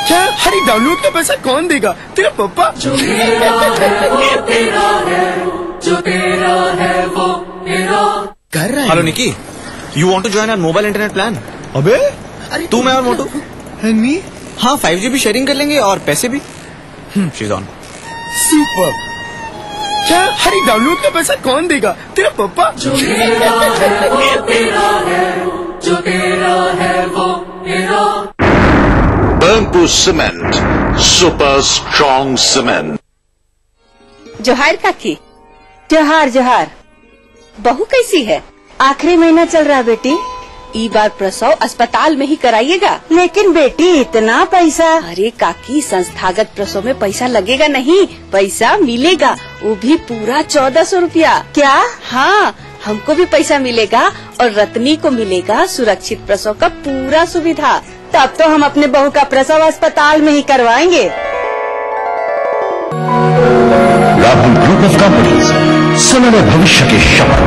क्या? अरे डाउनलोड का पैसा कौन देगा? तेरा पापा। जो तेरा है वो तेरा है, जो तेरा है वो तेरा। कर रहा है। Hello Nikki, you want to join our mobile internet plan? अबे तू, मैं और मोटू। हनी हाँ, 5GB शेयरिंग कर लेंगे और पैसे भी। She is on. सुपर। क्या? अरे डाउनलोड का पैसा कौन देगा? तेरा पापा। जो तेरा है वो तेरा है, जो तेरा है वो तेरा। Bamboo Cement, super strong cement. जोहार काकी। जोहार जोहार। बहू कैसी है? आखिरी महीना चल रहा बेटी। ई बार प्रसव अस्पताल में ही कराइएगा। लेकिन बेटी इतना पैसा। अरे काकी, संस्थागत प्रसव में पैसा लगेगा नहीं, पैसा मिलेगा, वो भी पूरा 1400 रुपया। क्या? हाँ, हमको भी पैसा मिलेगा और रत्नी को मिलेगा सुरक्षित प्रसव का पूरा सुविधा। तब तो हम अपने बहू का प्रसव अस्पताल में ही करवाएंगे। राहुल ग्रुप ऑफ कंपनीज, सुनहरे भविष्य के शपथ।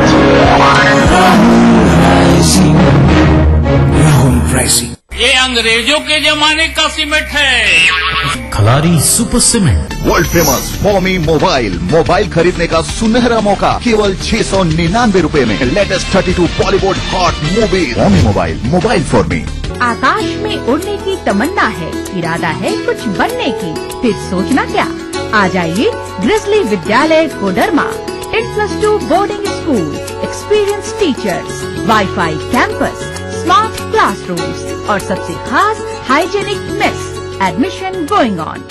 राहुल राइसिंग। ये अंग्रेजों के जमाने का सीमेंट है। Khalari super cement. World famous Formi mobile खरीदने का सुनहरा मौका केवल 699 रुपए में। Latest 32 Bollywood hot movie. Formi mobile for me. आकाश में उड़ने की तमन्ना है, इरादा है कुछ बनने की, फिर सोचना क्या। आ जाइए Grizzly Vidyalaya Koderma. 10+2 boarding school, experience teachers, WiFi campus, smart classrooms और सबसे खास hygienic mess. Admission going on.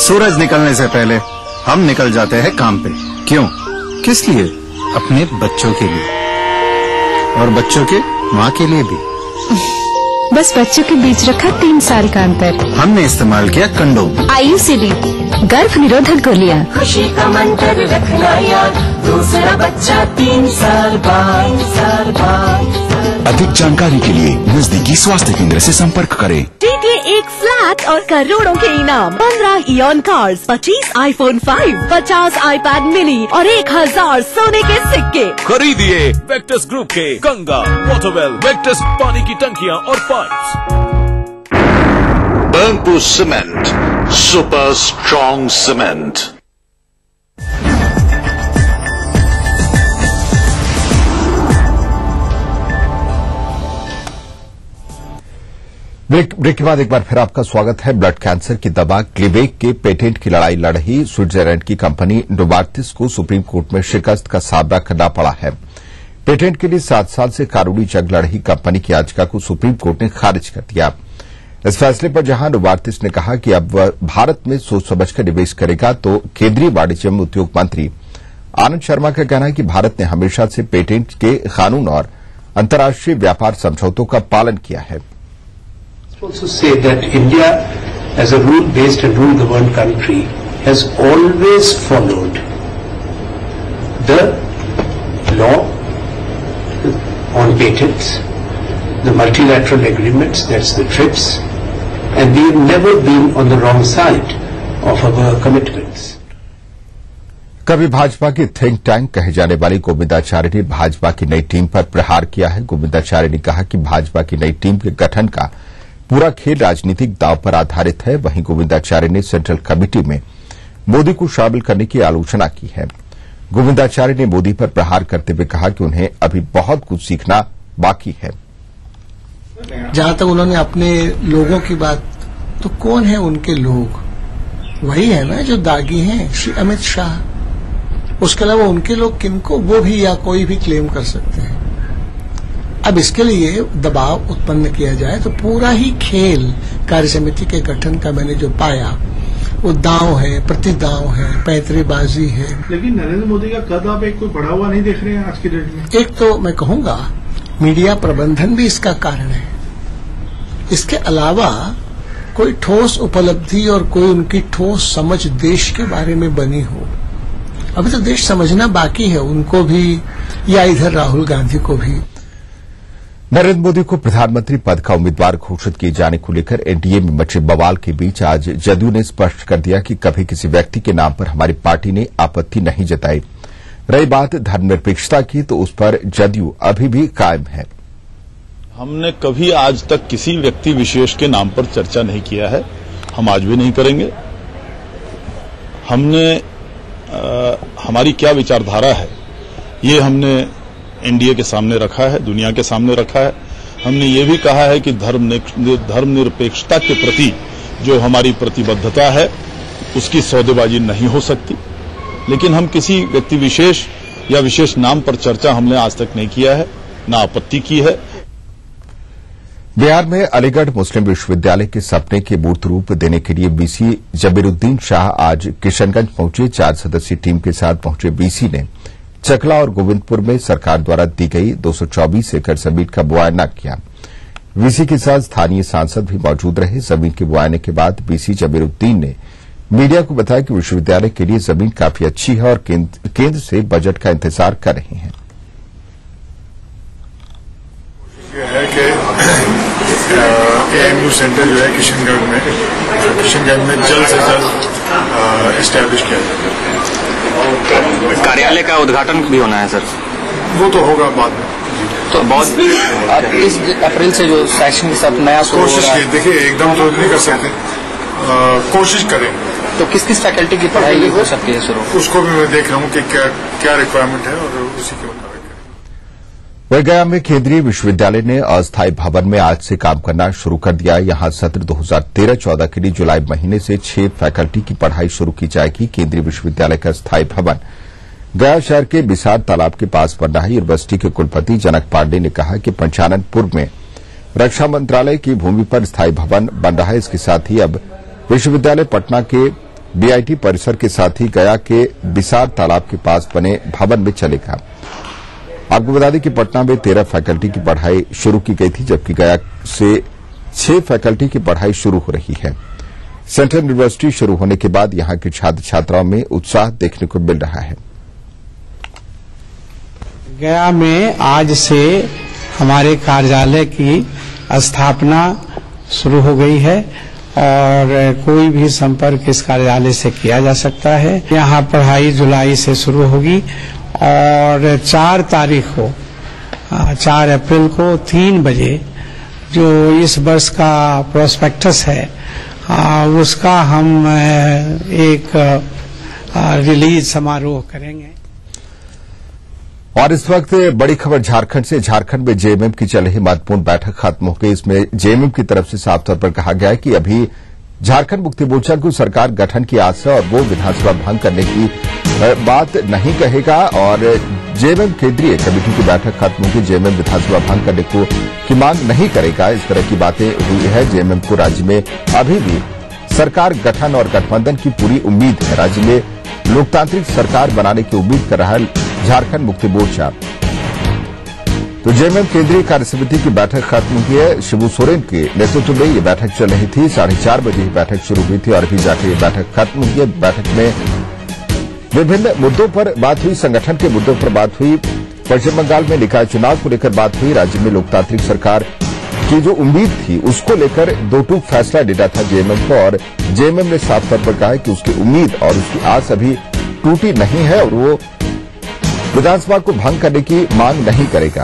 सूरज निकलने से पहले हम निकल जाते हैं काम पे। क्यों? किस लिए? अपने बच्चों के लिए और बच्चों के माँ के लिए भी। बस बच्चों के बीच रखा 3 साल का अंतर। हमने इस्तेमाल किया कंडोम। IUCD गर्भ निरोधक गोलियां। खुशी का मंत्र रखना याद, दूसरा बच्चा 3 साल बाद। अधिक जानकारी के लिए नजदीकी स्वास्थ्य केंद्र से संपर्क करें। जीतिए एक फ्लैट और करोड़ों के इनाम। 15 ion cars, 25 iPhone 5, 50 iPad mini और 1000 सोने के सिक्के। खरीदिए वेक्टस ग्रुप के गंगा, वाटरवेल, वेक्टस पानी की टंकियां और pipes. Bamboo Cement, super strong cement. Break के बाद एक बार फिर आपका स्वागत है। ब्लड कैंसर की दवा ग्लिवेक के पेटेंट की लड़ाई लड़ रही स्विट्जरलैंड की कंपनी नोवार्टिस को सुप्रीम कोर्ट में शिकस्त का सामना करना पड़ा है। पेटेंट के लिए 7 साल से कानूनी जंग लड़ रही कंपनी की याचिका को सुप्रीम कोर्ट ने खारिज कर दिया। इस फैसले पर जहां नोवार्टिस ने कहा कि अब वह भारत में सोच समझकर निवेश करेगा, तो केंद्रीय वाणिज्य एवं उद्योग मंत्री आनंद शर्मा का कहना है कि भारत ने हमेशा से पेटेंट के कानून और अंतर्राष्ट्रीय व्यापार समझौतों का पालन किया है। Also say that India, as a rule-based and rule-governed country, has always followed the law on patents, the multilateral agreements, that's the TRIPS, and we have never been on the wrong side of our commitments. कभी भाजपा की think tank कहे जाने वाली गोविंदाचार्य ने भाजपा की नई team पर प्रहार किया है। गोविंदाचार्य ने कहा कि भाजपा की नई टीम के गठन का पूरा खेल राजनीतिक दांव पर आधारित है। वहीं गोविंदाचार्य ने सेंट्रल कमेटी में मोदी को शामिल करने की आलोचना की है। गोविंदाचार्य ने मोदी पर प्रहार करते हुए कहा कि उन्हें अभी बहुत कुछ सीखना बाकी है। जहां तक उन्होंने अपने लोगों की बात, तो कौन है उनके लोग? वही है ना जो दागी हैं, श्री अमित शाह। उसके अलावा उनके लोग किनको, वो भी या कोई भी क्लेम कर सकते हैं। अब इसके लिए दबाव उत्पन्न किया जाए तो पूरा ही खेल कार्य समिति के गठन का मैंने जो पाया वो दांव है, प्रतिदांव है, पैंतरेबाजी है। लेकिन नरेंद्र मोदी का कद आप कोई बढ़ा हुआ नहीं देख रहे हैं आज की डेट में। एक तो मैं कहूंगा मीडिया प्रबंधन भी इसका कारण है। इसके अलावा कोई ठोस उपलब्धि और कोई उनकी ठोस समझ देश के बारे में बनी हो, अभी तो देश समझना बाकी है उनको भी या इधर राहुल गांधी को भी। नरेंद्र मोदी को प्रधानमंत्री पद का उम्मीदवार घोषित किए जाने को लेकर एनडीए में मचे बवाल के बीच आज जदयू ने स्पष्ट कर दिया कि कभी किसी व्यक्ति के नाम पर हमारी पार्टी ने आपत्ति नहीं जताई। रही बात धर्मनिरपेक्षता की, तो उस पर जदयू अभी भी कायम है। हमने कभी आज तक किसी व्यक्ति विशेष के नाम पर चर्चा नहीं किया है, हम आज भी नहीं करेंगे। हमने हमारी क्या विचारधारा है ये हमने एनडीए के सामने रखा है, दुनिया के सामने रखा है। हमने ये भी कहा है कि धर्मनिरपेक्षता के प्रति जो हमारी प्रतिबद्धता है उसकी सौदेबाजी नहीं हो सकती, लेकिन हम किसी व्यक्ति विशेष या विशेष नाम पर चर्चा हमने आज तक नहीं किया है, ना आपत्ति की है। बिहार में अलीगढ़ मुस्लिम विश्वविद्यालय के सपने के मूर्त रूप देने के लिए बीसी जबीरुद्दीन शाह आज किशनगंज पहुंचे। 4 सदस्यीय टीम के साथ पहुंचे बीसी ने चकला और गोविंदपुर में सरकार द्वारा दी गई 224 एकड़ जमीन का मुआयना किया। बीसी के साथ स्थानीय सांसद भी मौजूद रहे। जमीन के मुआयने के बाद बीसी जबीरुद्दीन ने मीडिया को बताया कि विश्वविद्यालय के लिए जमीन काफी अच्छी है और केंद्र से बजट का इंतजार कर रहे हैं। यह है कि एएमयू सेंटर जो है किशनगंज में जल्द से जल्द एस्टैब्लिश किया जाए। कार्यालय का उद्घाटन भी होना है सर? वो तो होगा बाद में। तो बहुत इस अप्रैल से जो शैक्षणिक सब नया कोशिश की, देखिए एकदम तो नहीं कर सकते, कोशिश करें। तो किस किस फैकल्टी की पढ़ाई हो सकती है शुरू? उसको भी मैं देख रहा हूँ कि क्या रिक्वायरमेंट है और उसी के मुताबिक। वहीं गया में केंद्रीय विश्वविद्यालय ने अस्थायी भवन में आज से काम करना शुरू कर दिया है। यहां सत्र 2013-14 के लिए जुलाई महीने से 6 फैकल्टी की पढ़ाई शुरू की जाएगी। केंद्रीय विश्वविद्यालय का स्थायी भवन गया शहर के बिसार तालाब के पास बन रहा है। यूनिवर्सिटी के कुलपति जनक पांडे ने कहा कि पंचाननपुर में रक्षा मंत्रालय की भूमि पर स्थायी भवन बन रहा है। इसके साथ ही अब विश्वविद्यालय पटना के बीआईटी परिसर के साथ ही गया के बिसार तालाब के पास बने भवन में चलेगा। आपको बता दें कि पटना में 13 फैकल्टी की पढ़ाई शुरू की गई थी, जबकि गया से 6 फैकल्टी की पढ़ाई शुरू हो रही है। सेंट्रल यूनिवर्सिटी शुरू होने के बाद यहां के छात्र छात्राओं में उत्साह देखने को मिल रहा है। गया में आज से हमारे कार्यालय की स्थापना शुरू हो गई है और कोई भी संपर्क इस कार्यालय से किया जा सकता है। यहाँ पढ़ाई जुलाई से शुरू होगी और 4 तारीख को 4 अप्रैल को 3 बजे जो इस वर्ष का प्रोस्पेक्टस है उसका हम एक रिलीज समारोह करेंगे। और इस वक्त बड़ी खबर झारखंड से। झारखंड में जेएमएम की चल रही महत्वपूर्ण बैठक खत्म हो गई। इसमें जेएमएम की तरफ से साफ तौर पर कहा गया है कि अभी झारखंड मुक्ति मोर्चा को सरकार गठन की आस है और वो विधानसभा भंग करने की बात नहीं कहेगा और जेएमएम केंद्रीय कमेटी की बैठक खत्म होगी। जेएमएम विधानसभा भंग करने की मांग नहीं करेगा। इस तरह की बातें हुई है। जेएमएम को राज्य में अभी भी सरकार गठन और गठबंधन की पूरी उम्मीद है। राज्य में लोकतांत्रिक सरकार बनाने की उम्मीद कर रहा है झारखंड मुक्ति मोर्चा। तो जेएमएम केंद्रीय कार्यसमिति की बैठक खत्म हुई है। शिबू सोरेन के नेतृत्व में ये बैठक चल रही थी। 4:30 बजे बैठक शुरू हुई थी और अभी जाकर ये बैठक खत्म हुई है। बैठक में विभिन्न मुद्दों पर बात हुई, संगठन के मुद्दों पर बात हुई, पश्चिम बंगाल में निकाय चुनाव को लेकर बात हुई, राज्य में लोकतांत्रिक सरकार की जो उम्मीद थी उसको लेकर 2 टूक फैसला लेना था जेएमएम को और जेएमएम ने साफ तौर पर कहा है कि उसकी उम्मीद और उसकी आस अभी टूटी नहीं है और वो विधानसभा को भंग करने की मांग नहीं करेगा।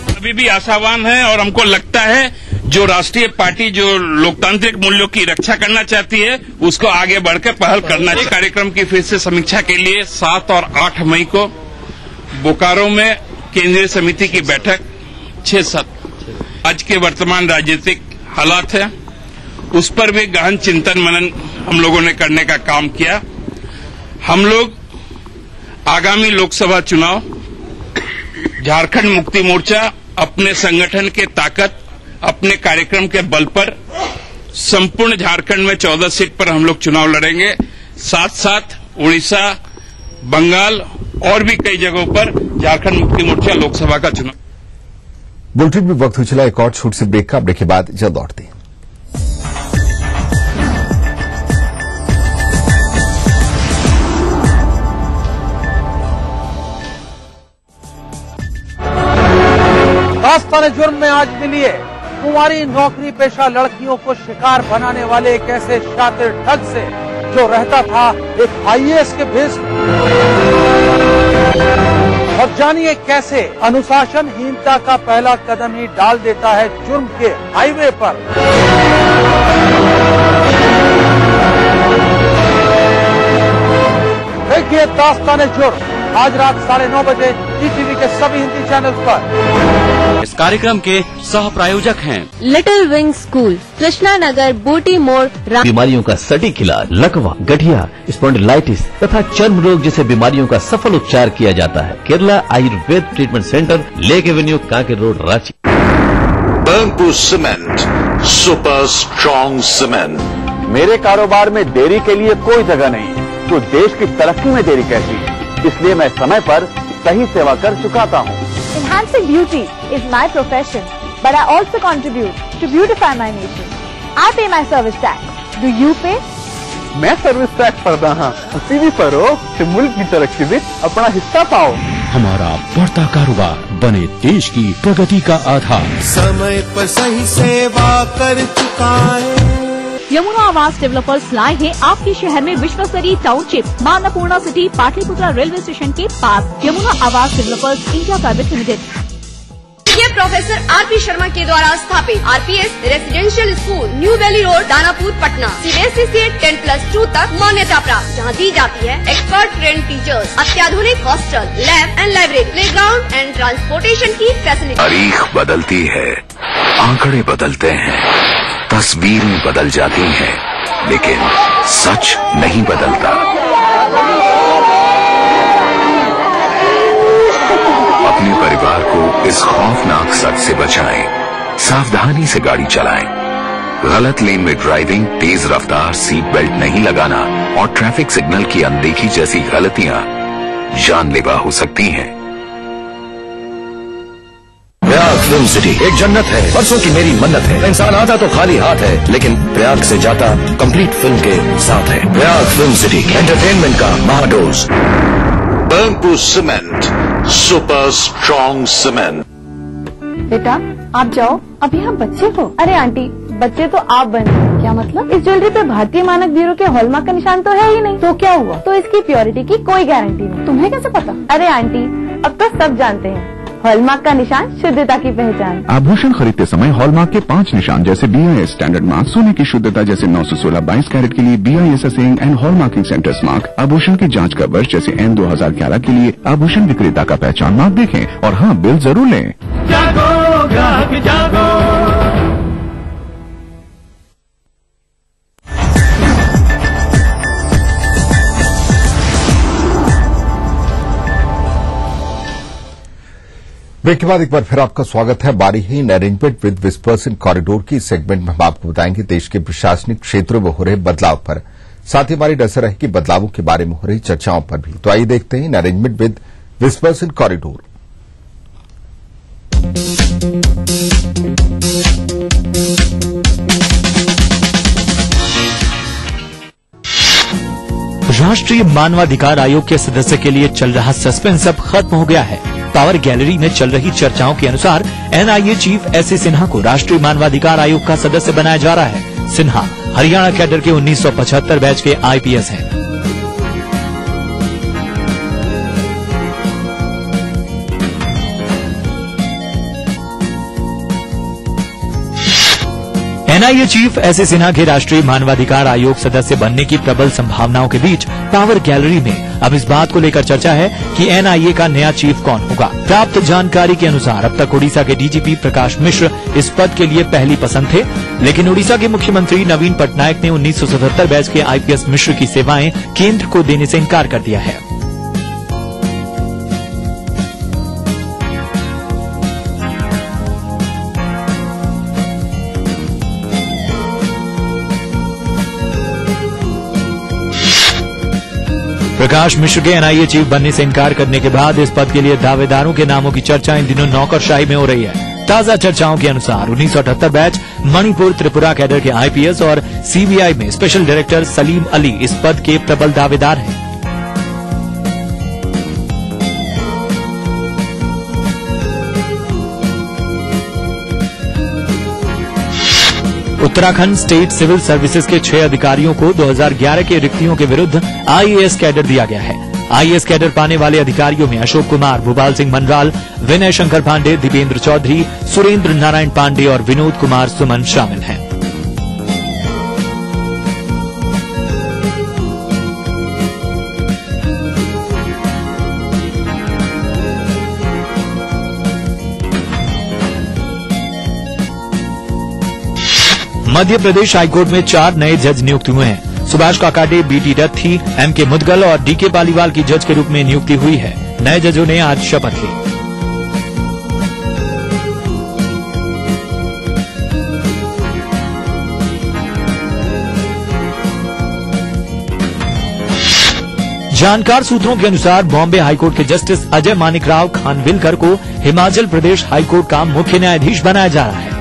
अभी भी आशावान है और हमको लगता है जो राष्ट्रीय पार्टी जो लोकतांत्रिक मूल्यों की रक्षा करना चाहती है उसको आगे बढ़कर पहल करना चाहिए। कार्यक्रम की फिर से समीक्षा के लिए 7 और 8 मई को बोकारो में केंद्रीय समिति की बैठक 6-7 आज के वर्तमान राजनीतिक हालात है उस पर भी गहन चिंतन मनन हम लोगों ने करने का काम किया। हम लोग आगामी लोकसभा चुनाव झारखंड मुक्ति मोर्चा अपने संगठन के ताकत अपने कार्यक्रम के बल पर संपूर्ण झारखंड में 14 सीट पर हम लोग चुनाव लड़ेंगे। साथ साथ उड़ीसा, बंगाल और भी कई जगहों पर झारखंड मुक्ति मोर्चा लोकसभा का चुनाव। बुलेटिन में वक्त हो चला एक और छोटे से ब्रेक का। ब्रेक के बाद जल्द लौटते हैं। दास्तान जुर्म में आज मिलिए कुंवारी नौकरी पेशा लड़कियों को शिकार बनाने वाले एक ऐसे शातिर ठग से जो रहता था एक आईएएस के भेष में। जानिए कैसे अनुशासनहीनता का पहला कदम ही डाल देता है जुर्म के हाईवे पर। देखिए दास्ताने जुर्म आज रात 9:30 बजे टीवी के सभी हिंदी चैनल्स पर। इस कार्यक्रम के सह प्रायोजक हैं लिटिल विंग स्कूल, कृष्णा नगर, बूटी मोड़। बीमारियों का सटीक इलाज, लकवा, गठिया, स्पॉन्डिलाइटिस तथा चर्म रोग जैसे बीमारियों का सफल उपचार किया जाता है। Kerala Ayurveda treatment centre, lake avenue, Kanker road, Ranchi. Burnpur cement, super strong cement. मेरे कारोबार में देरी के लिए कोई जगह नहीं, तो देश की तरक्की में देरी कैसी, इसलिए मैं समय पर सही सेवा कर चुकाता हूँ। Enhancing beauty is my profession, but I also contribute to beautify my nation. I pay my service tax. Do you pay? मैं सर्विस टैक्स भरदा हाँ, उसी भी भरो कि मुल्क की तरक्की में अपना हिस्सा पाओ। हमारा बढ़ता कारोबार बने देश की प्रगति का आधार। समय पर सही सेवा कर चुका है। यमुना आवास डेवलपर्स लाए हैं आपके शहर में विश्वस्तरीय township, Maa Annapurna city, Pataliputra railway station के पास। Yamuna Awas developers India private limited. ये प्रोफेसर आरपी शर्मा के द्वारा स्थापित RPS residential school, new valley road, Danapur, Patna. CBSE से 10+2 तक मान्यता प्राप्त, जहाँ दी जाती है एक्सपर्ट ट्रेन टीचर्स, अत्याधुनिक hostel, lab and library, playground and transportation की फैसिलिटी। तारीख बदलती है, आंकड़े बदलते हैं, तस्वीरें बदल जाती हैं, लेकिन सच नहीं बदलता। अपने परिवार को इस खौफनाक सच से बचाएं, सावधानी से गाड़ी चलाएं। गलत लेन में ड्राइविंग, तेज रफ्तार, सीट बेल्ट नहीं लगाना और ट्रैफिक सिग्नल की अनदेखी जैसी गलतियां जानलेवा हो सकती हैं। प्रयाग फिल्म सिटी एक जन्नत है, बरसों की मेरी मन्नत है। इंसान आता तो खाली हाथ है, लेकिन प्रयाग से जाता कंप्लीट फिल्म के साथ है। प्रयाग फिल्म सिटी एंटरटेनमेंट का महाडोज। Burnpur cement, super strong cement. बेटा आप जाओ, अभी हम बच्चे को। अरे आंटी, बच्चे तो आप बन गए। क्या मतलब? इस ज्वेलरी पे भारतीय मानक ब्यूरो के हॉलमार्क का निशान तो है ही नहीं। तो क्या हुआ? तो इसकी प्योरिटी की कोई गारंटी नहीं। तुम्हें कैसे पता? अरे आंटी, अब तो सब जानते हैं, हॉलमार्क का निशान शुद्धता की पहचान। आभूषण खरीदते समय हॉलमार्क के 5 निशान जैसे BIS स्टैंडर्ड मार्क, सोने की शुद्धता जैसे 916 22 कैरेट के लिए BIS assaying and hallmarking centres mark, आभूषण की जांच का वर्ष जैसे N 2011 के लिए आभूषण विक्रेता का पहचान मार्क देखें और हाँ, बिल जरूर लें। जागो ग्राहक जागो। ब्रेक के बाद एक बार फिर आपका स्वागत है। बारी है इन arrangement with whispers in corridor की। सेगमेंट में हम आपको बताएंगे देश के प्रशासनिक क्षेत्रों में हो रहे बदलाव पर, साथ ही हमारी नजर रहेगी बदलावों के बारे में हो रही चर्चाओं पर भी। तो आइए देखते हैं इन arrangement with whispers in corridor. राष्ट्रीय मानवाधिकार आयोग के सदस्य के लिए चल रहा सस्पेंस अब खत्म हो गया है। पावर गैलरी में चल रही चर्चाओं के अनुसार NIA चीफ S.A. सिन्हा को राष्ट्रीय मानवाधिकार आयोग का सदस्य बनाया जा रहा है। सिन्हा हरियाणा कैडर के 1975 बैच के IPS हैं। NIA chief S.A. सिन्हा के राष्ट्रीय मानवाधिकार आयोग सदस्य बनने की प्रबल संभावनाओं के बीच पावर गैलरी में अब इस बात को लेकर चर्चा है कि NIA का नया चीफ कौन होगा। प्राप्त जानकारी के अनुसार अब तक ओडिशा के DGP प्रकाश मिश्र इस पद के लिए पहली पसंद थे, लेकिन ओडिशा के मुख्यमंत्री नवीन पटनायक ने 1977 बैच के IPS मिश्र की सेवाएं केंद्र को देने से इनकार कर दिया है। प्रकाश मिश्र के NIA चीफ बनने से इनकार करने के बाद इस पद के लिए दावेदारों के नामों की चर्चा इन दिनों नौकरशाही में हो रही है। ताजा चर्चाओं के अनुसार 1978 बैच मणिपुर त्रिपुरा कैडर के IPS और CBI में स्पेशल डायरेक्टर सलीम अली इस पद के प्रबल दावेदार हैं। उत्तराखंड स्टेट सिविल सर्विसेज के 6 अधिकारियों को 2011 के रिक्तियों के विरुद्ध IAS कैडर दिया गया है। IAS कैडर पाने वाले अधिकारियों में अशोक कुमार, भूपाल सिंह मनराल, विनय शंकर पांडे, दीपेंद्र चौधरी, सुरेंद्र नारायण पांडे और विनोद कुमार सुमन शामिल हैं। मध्य प्रदेश हाईकोर्ट में 4 नए जज नियुक्त हुए हैं। सुभाष काकाडे, BT रथी, MK मुदगल और DK पालीवाल की जज के रूप में नियुक्ति हुई है। नए जजों ने आज शपथ ली। जानकार सूत्रों के अनुसार बॉम्बे हाईकोर्ट के जस्टिस अजय मानिकराव खानविलकर को हिमाचल प्रदेश हाईकोर्ट का मुख्य न्यायाधीश बनाया जा रहा है।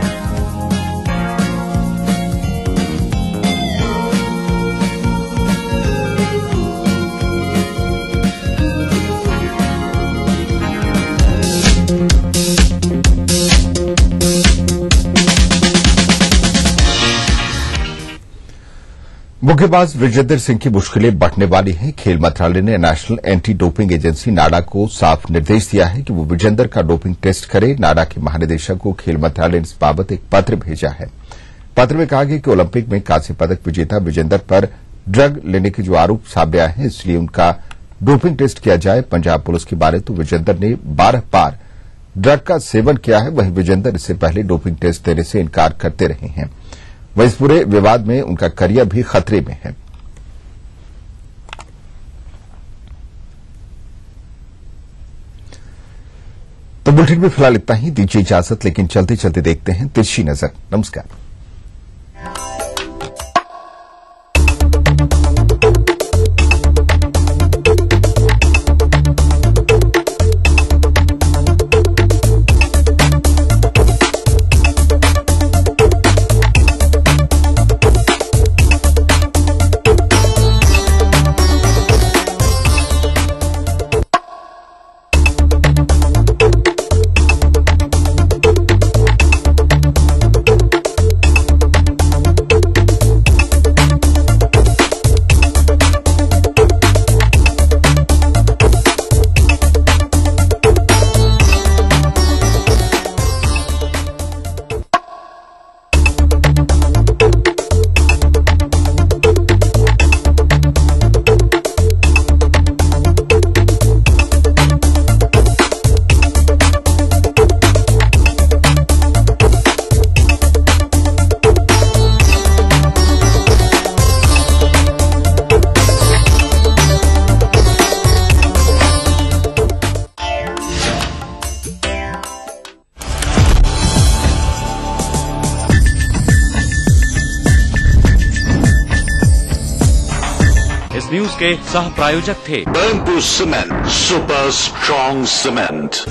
मुक्केबाज विजेंदर सिंह की मुश्किलें बढ़ने वाली हैं। खेल मंत्रालय ने नेशनल एंटी डोपिंग एजेंसी नाडा को साफ निर्देश दिया है कि वो विजेंदर का डोपिंग टेस्ट करे। नाडा के महानिदेशक को खेल मंत्रालय ने इस बाबत एक पत्र भेजा है। पत्र में कहा गया कि ओलंपिक में कांस्य पदक विजेता विजेंदर पर ड्रग लेने के जो आरोप सामने आए हैं, इसलिए उनका डोपिंग टेस्ट किया जाए। पंजाब पुलिस की बात तो विजेंदर ने 12 बार ड्रग का सेवन किया है। वहीं विजेंदर इससे पहले डोपिंग टेस्ट देने से इनकार करते रहे हैं। वह इस पूरे विवाद में उनका करियर भी खतरे में है। तो बुलेटिन में फिलहाल इतना ही। दीजिए इजाजत, लेकिन चलते चलते देखते हैं तिरछी नजर। नमस्कार। न्यूज के सह प्रायोजक थे Burnpur Cement, Super Strong Cement.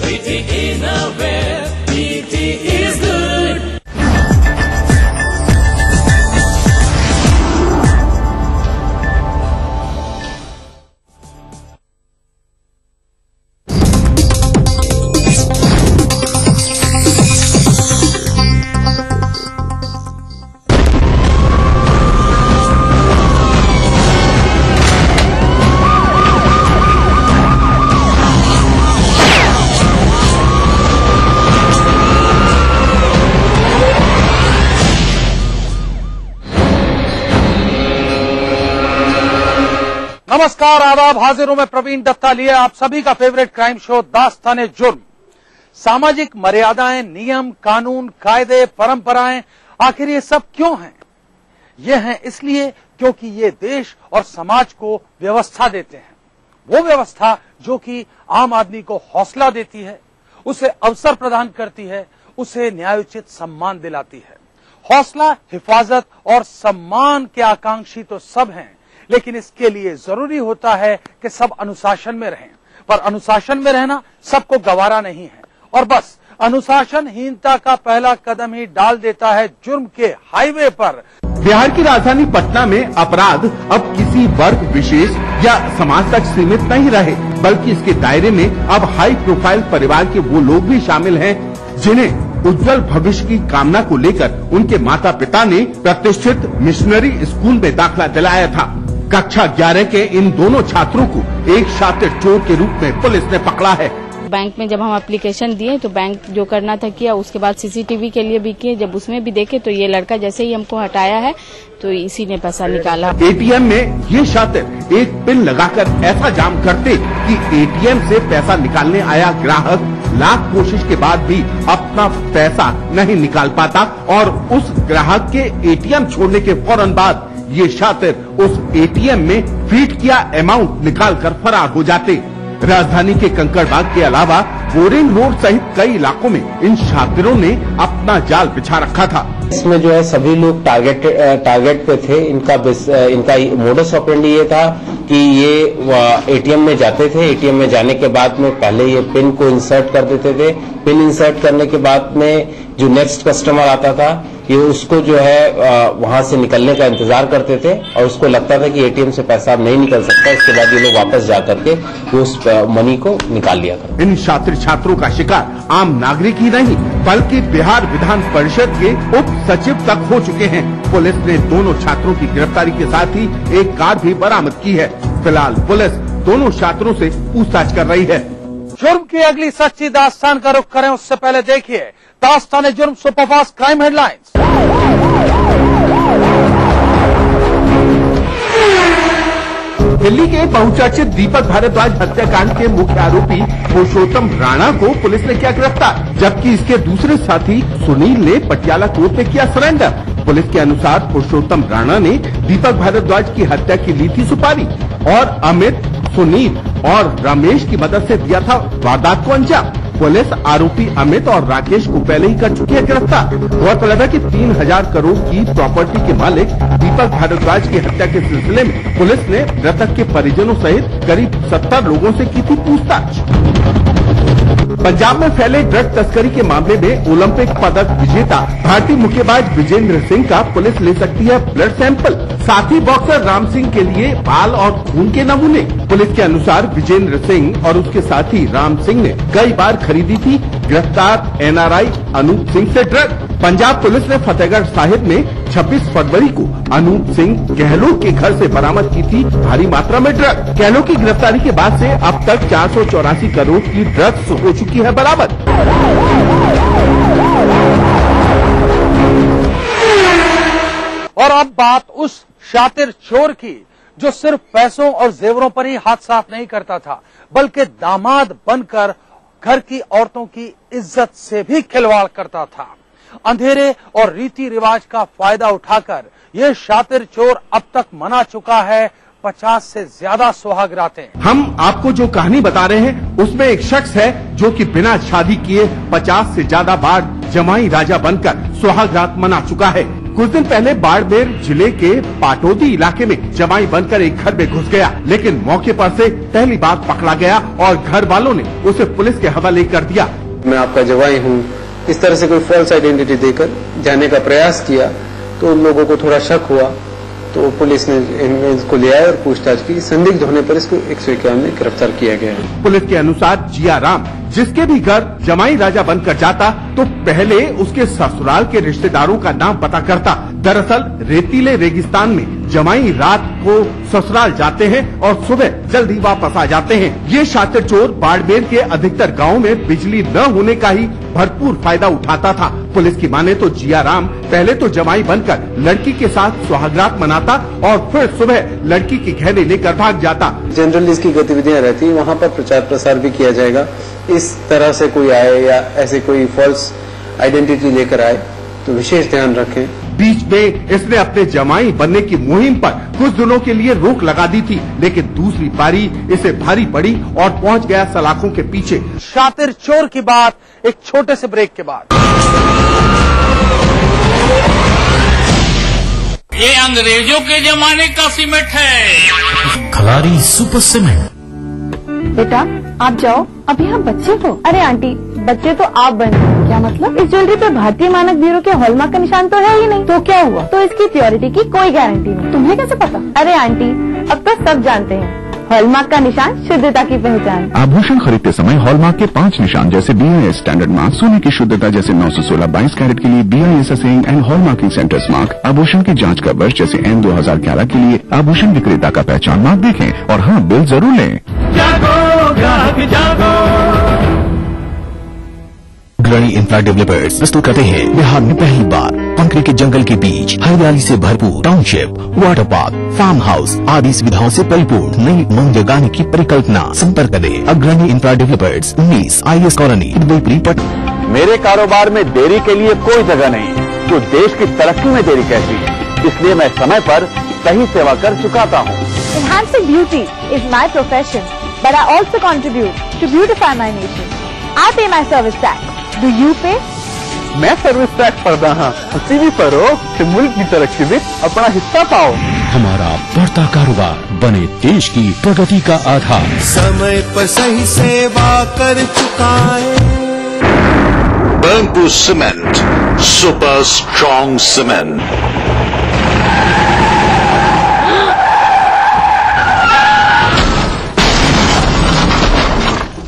नमस्कार, आदाब, हाजिर हूं मैं प्रवीण दत्ता लिए आप सभी का फेवरेट क्राइम शो दास्ताने जुर्म। सामाजिक मर्यादाएं, नियम, कानून, कायदे, परंपराएं, आखिर ये सब क्यों हैं? ये हैं इसलिए क्योंकि ये देश और समाज को व्यवस्था देते हैं। वो व्यवस्था जो कि आम आदमी को हौसला देती है, उसे अवसर प्रदान करती है, उसे न्यायोचित सम्मान दिलाती है। हौसला, हिफाजत और सम्मान के आकांक्षी तो सब हैं, लेकिन इसके लिए जरूरी होता है कि सब अनुशासन में रहें। पर अनुशासन में रहना सबको गवारा नहीं है, और बस अनुशासनहीनता का पहला कदम ही डाल देता है जुर्म के हाईवे पर। बिहार की राजधानी पटना में अपराध अब किसी वर्ग विशेष या समाज तक सीमित नहीं रहे, बल्कि इसके दायरे में अब हाई प्रोफाइल परिवार के वो लोग भी शामिल हैं जिन्हें उज्जवल भविष्य की कामना को लेकर उनके माता पिता ने प्रतिष्ठित मिशनरी स्कूल में दाखिला दिलाया था। कक्षा 11 के इन दोनों छात्रों को एक शातिर चोर के रूप में पुलिस ने पकड़ा है। बैंक में जब हम एप्लीकेशन दिए तो बैंक जो करना था किया, उसके बाद सीसीटीवी के लिए भी किए। जब उसमें भी देखे तो ये लड़का जैसे ही हमको हटाया है तो इसी ने पैसा निकाला। एटीएम में ये शातिर एक पिन लगाकर ऐसा जाम करते कि एटीएम से पैसा निकालने आया ग्राहक लाख कोशिश के बाद भी अपना पैसा नहीं निकाल पाता और उस ग्राहक के एटीएम छोड़ने के फौरन बाद ये शातिर उस एटीएम में फीड किया अमाउंट निकालकर फरार हो जाते। राजधानी के कंकड़बाग के अलावा बोरिंग रोड सहित कई इलाकों में इन शातिरों ने अपना जाल बिछा रखा था। इसमें जो है सभी लोग टारगेट पे थे। इनका मोडस ऑपरेंडी ये था कि ये एटीएम में जाते थे। एटीएम में जाने के बाद में पहले ये पिन को इंसर्ट कर देते थे। पिन इंसर्ट करने के बाद में जो नेक्स्ट कस्टमर आता था ये उसको जो है वहां से निकलने का इंतजार करते थे और उसको लगता था कि एटीएम से पैसा नहीं निकल सकता। इसके बाद ये लोग वापस जा करके उस मनी को निकाल लिया था। इन शातिर छात्रों का शिकार आम नागरिक ही नहीं बल्कि बिहार विधान परिषद के उप सचिव तक हो चुके हैं। पुलिस ने दोनों छात्रों की गिरफ्तारी के साथ ही एक कार भी बरामद की है। फिलहाल पुलिस दोनों छात्रों से पूछताछ कर रही है। जुर्म की अगली सच्ची दास्तान का रुख करें उससे पहले देखिए दास्तान जुर्म सुपरफास्ट क्राइम हेडलाइंस। दिल्ली के बहुचर्चित दीपक भारद्वाज हत्याकांड के मुख्य आरोपी पुरुषोत्तम राणा को पुलिस ने किया गिरफ्तार, जबकि इसके दूसरे साथी सुनील ने पटियाला कोर्ट में किया सरेंडर। पुलिस के अनुसार पुरुषोत्तम राणा ने दीपक भारद्वाज की हत्या की ली थी सुपारी और अमित, सुनील और रमेश की मदद से दिया था वारदात को अंजाम। पुलिस आरोपी अमित और राकेश को पहले ही कर चुकी है गिरफ्तार। गौरतलब है कि 3000 करोड़ की प्रॉपर्टी के मालिक दीपक भारद्वाज की हत्या के सिलसिले में पुलिस ने मृतक के परिजनों सहित करीब 70 लोगों से की थी पूछताछ। पंजाब में फैले ड्रग तस्करी के मामले में ओलंपिक पदक विजेता भारतीय मुक्केबाज विजेंद्र सिंह का पुलिस ले सकती है ब्लड सैंपल, साथ ही बॉक्सर राम सिंह के लिए बाल और खून के नमूने। पुलिस के अनुसार विजेंद्र सिंह और उसके साथी राम सिंह ने कई बार खरीदी थी गिरफ्तार एनआरआई अनूप सिंह से ड्रग। पंजाब पुलिस ने फतेहगढ़ साहिब में 26 फरवरी को अनूप सिंह गहलोत के घर से बरामद की थी भारी मात्रा में ड्रग। गहलोत की गिरफ्तारी के बाद से अब तक 484 करोड़ की ड्रग्स हो चुकी है बरामद। और अब बात उस शातिर चोर की जो सिर्फ पैसों और जेवरों पर ही हाथ साफ नहीं करता था बल्कि दामाद बनकर घर की औरतों की इज्जत से भी खिलवाड़ करता था। अंधेरे और रीति रिवाज का फायदा उठाकर ये शातिर चोर अब तक मना चुका है 50 से ज्यादा सुहाग रातें। हम आपको जो कहानी बता रहे हैं उसमें एक शख्स है जो कि बिना शादी किए 50 से ज्यादा बार जमाई राजा बनकर सुहाग रात मना चुका है। कुछ दिन पहले बाड़मेर जिले के पाटोदी इलाके में जमाई बनकर एक घर में घुस गया, लेकिन मौके पर से पहली बार पकड़ा गया और घर वालों ने उसे पुलिस के हवाले कर दिया। मैं आपका जवाई हूँ, इस तरह से कोई फॉल्स आइडेंटिटी देकर जाने का प्रयास किया तो उन लोगों को थोड़ा शक हुआ तो पुलिस ने इसको ले आया और पूछताछ की। संदिग्ध होने पर इसको 151 में गिरफ्तार किया गया है। पुलिस के अनुसार जिया राम जिसके भी घर जमाई राजा बनकर जाता तो पहले उसके ससुराल के रिश्तेदारों का नाम पता करता। दरअसल रेतीले रेगिस्तान में जमाई रात को ससुराल जाते हैं और सुबह जल्दी वापस आ जाते हैं। ये शातिर चोर बाड़मेर के अधिकतर गाँव में बिजली न होने का ही भरपूर फायदा उठाता था। पुलिस की माने तो जिया राम पहले तो जमाई बनकर लड़की के साथ सुहागरात मनाता और फिर सुबह लड़की के गहने लेकर भाग जाता। जनरली इसकी गतिविधियां रहती, वहाँ पर प्रचार प्रसार भी किया जाएगा। इस तरह से कोई आए या ऐसे कोई फॉल्स आइडेंटिटी लेकर आए तो विशेष ध्यान रखें। बीच में इसने अपने जमाई बनने की मुहिम पर कुछ दिनों के लिए रोक लगा दी थी, लेकिन दूसरी पारी इसे भारी पड़ी और पहुंच गया सलाखों के पीछे। शातिर चोर की बात एक छोटे से ब्रेक के बाद। ये अंग्रेजों के जमाने का सीमेंट है। Khalari super cement. बेटा आप जाओ, अभी हम बच्चे हो। अरे आंटी बच्चे तो आप बन गए। क्या मतलब? इस ज्वेलरी पे भारतीय मानक ब्यूरो के हॉलमार्क का निशान तो है ही नहीं, तो क्या हुआ? तो इसकी प्योरिटी की कोई गारंटी नहीं। तुम्हें कैसे पता? अरे आंटी अब तो सब जानते हैं, हॉलमार्क का निशान, शुद्धता की पहचान। आभूषण खरीदते समय हॉलमार्क के 5 निशान जैसे BIS स्टैंडर्ड मार्क, सोने की शुद्धता जैसे 916 22 कैरेट के लिए BIS assaying and hallmarking centres mark, आभूषण की जांच का वर्ष जैसे N 2011 के लिए आभूषण विक्रेता का पहचान मार्क देखें और हाँ, बिल जरूर लें। अग्रणी इंफ्रा डेवलपर्स प्रस्तुत करते हैं बिहार में पहली बार कंकरी के जंगल के बीच हरियाली से भरपूर township, water park, farm house आदि सुविधाओं से परिपूर्ण नई उमंग जगाने की परिकल्पना। संपर्क करें अग्रणी infra developers 19 IS colony Udaipuri Patna. मेरे कारोबार में देरी के लिए कोई जगह नहीं, तो देश की तरक्की में देरी कैसी, इसलिए मैं समय पर सही सेवा कर चुकाता हूँ। Enhancing beauty is my profession, but I also contribute to beautify my nation. I pay my service tax. Do you pay? मैं सर्विस टैक्स भरदा हाँ, उसी भी भरो कि मुल्क की तरक्की में अपना हिस्सा पाओ। हमारा बढ़ता कारोबार बने देश की प्रगति का आधार। समय पर सही सेवा कर चुकाए। Burnpur Cement, super strong cement.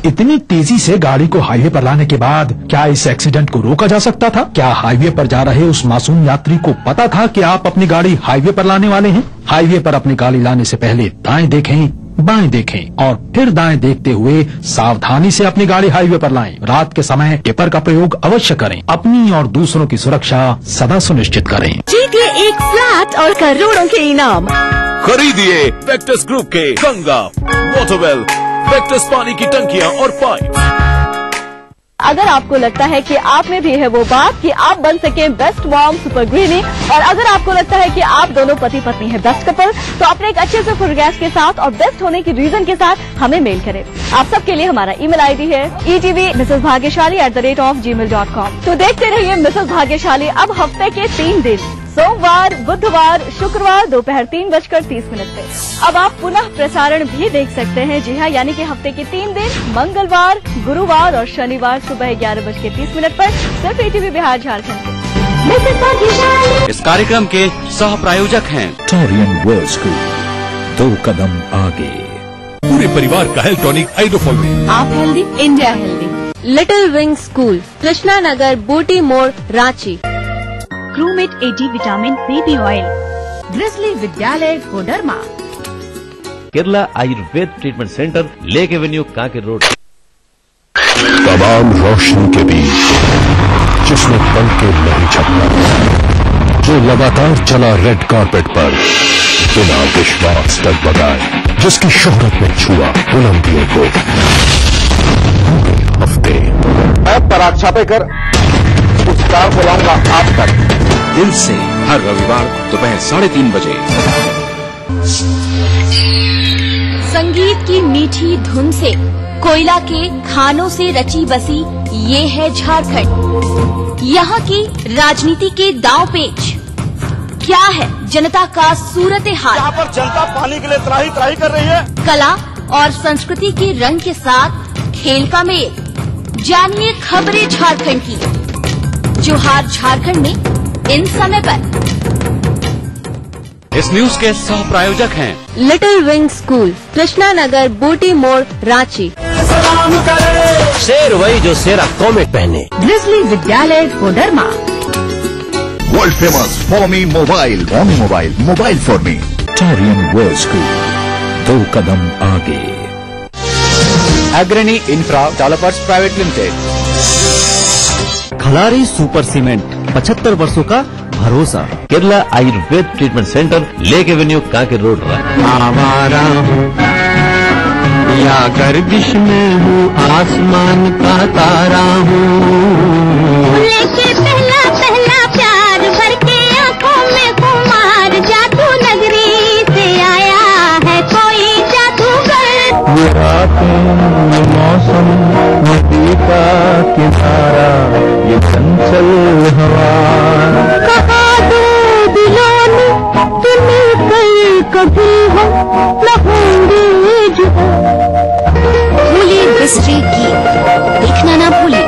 इतनी तेजी से गाड़ी को हाईवे पर लाने के बाद क्या इस एक्सीडेंट को रोका जा सकता था? क्या हाईवे पर जा रहे उस मासूम यात्री को पता था कि आप अपनी गाड़ी हाईवे पर लाने वाले हैं? हाईवे पर अपनी गाड़ी लाने से पहले दाएं देखें, बाएं देखें और फिर दाएं देखते हुए सावधानी से अपनी गाड़ी हाईवे पर लाएं। रात के समय टिपर का प्रयोग अवश्य करें। अपनी और दूसरों की सुरक्षा सदा सुनिश्चित करें। जीतिए एक फ्लैट और करोड़ों के इनाम। खरीदिए वेक्टस ग्रुप के गंगा, वाटरवेल, वेक्टस पानी की टंकियां और पाइप। अगर आपको लगता है कि आप में भी है वो बात कि आप बन सके बेस्ट मॉम सुपर गृहिणी, और अगर आपको लगता है कि आप दोनों पति पत्नी है बेस्ट कपल, तो अपने एक अच्छे से फोटोग्राफ के साथ और बेस्ट होने की रीजन के साथ हमें मेल करें। आप सबके लिए हमारा ईमेल आईडी है etv@gmail.com। तो देखते रहिए मिसेस भाग्यशाली अब हफ्ते के 3 दिन, सोमवार, बुधवार, शुक्रवार दोपहर 3:30 पे। अब आप पुनः प्रसारण भी देख सकते हैं। जी हाँ, यानी कि हफ्ते के 3 दिन, मंगलवार, गुरुवार और शनिवार सुबह 11:30 पर सिर्फ ETV बिहार झारखंड। इस कार्यक्रम के सह प्रायोजक हैं टोरियन वर्ल्ड स्कूल, 2 कदम आगे। पूरे परिवार का हेल्थ टॉनिक हाइड्रोफॉल में। आप healthy, India healthy. Little wing school, Krishna Nagar, Boti Mor, Ranchi. क्रूमेट AD vitamin baby oil. Grizzly Vidyalaya Koderma. Kerala Ayurveda treatment centre, lake avenue, Kanker road. तमाम रोशनी के बीच जिसने पल के नहीं झपका, जो लगातार चला रेड कारपेट पर बिना विश्वास डगमगाए, जिसकी शोहरत में छुआ ओलंपियों को हफ्ते। मैं पराग छापेकर उस कार को लाऊंगा आप तक, दिल से, हर रविवार दोपहर 3:30 बजे। संगीत की मीठी धुन से, कोयला के खानों से रची बसी ये है झारखंड। यहाँ की राजनीति के दांव पेच क्या है, जनता का सूरत हाल। यहाँ पर जनता पानी के लिए त्राही त्राही कर रही है। कला और संस्कृति के रंग के साथ खेल का मेल। जानिए खबरें झारखंड की, जो हार झारखंड में इन समय पर। इस न्यूज के सह प्रायोजक हैं little wing school, Krishna Nagar, Boti Mor, Ranchi. शेर वही जो शेरा कॉमेट पहने। Grizzly Vidyalaya Koderma. World famous Formi mobile, mobile for me. Torian world school, 2 कदम आगे। अग्रणी infra developers private limited. Khalari super cement, 75 वर्षों का भरोसा। Kerala Ayurveda treatment centre, lake avenue, Kanker road. आवारा हूँ या गर्दिश में हूँ, आसमान का तारा हूँ। लेके पहला पहला प्यार भर के आँखों में कुमार, जादू नगरी से आया है कोई जादूगर। ये रातें, ये मौसम, नदी का किनारा, ये चंचल हवा। कहा दो दिलों ने तुम कभी हो न होंगे जो। भूलिए बिस्ट्री की, देखना ना भूलिए।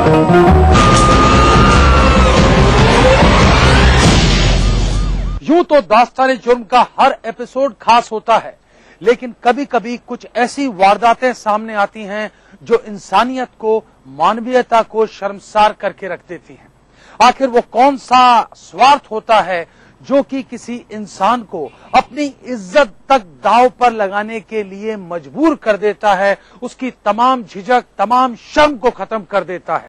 यूं तो दास्तान जुर्म का हर एपिसोड खास होता है, लेकिन कभी कभी कुछ ऐसी वारदातें सामने आती हैं जो इंसानियत को, मानवीयता को शर्मसार करके रख देती हैं। आखिर वो कौन सा स्वार्थ होता है जो कि किसी इंसान को अपनी इज्जत तक दांव पर लगाने के लिए मजबूर कर देता है, उसकी तमाम झिझक, तमाम शर्म को खत्म कर देता है।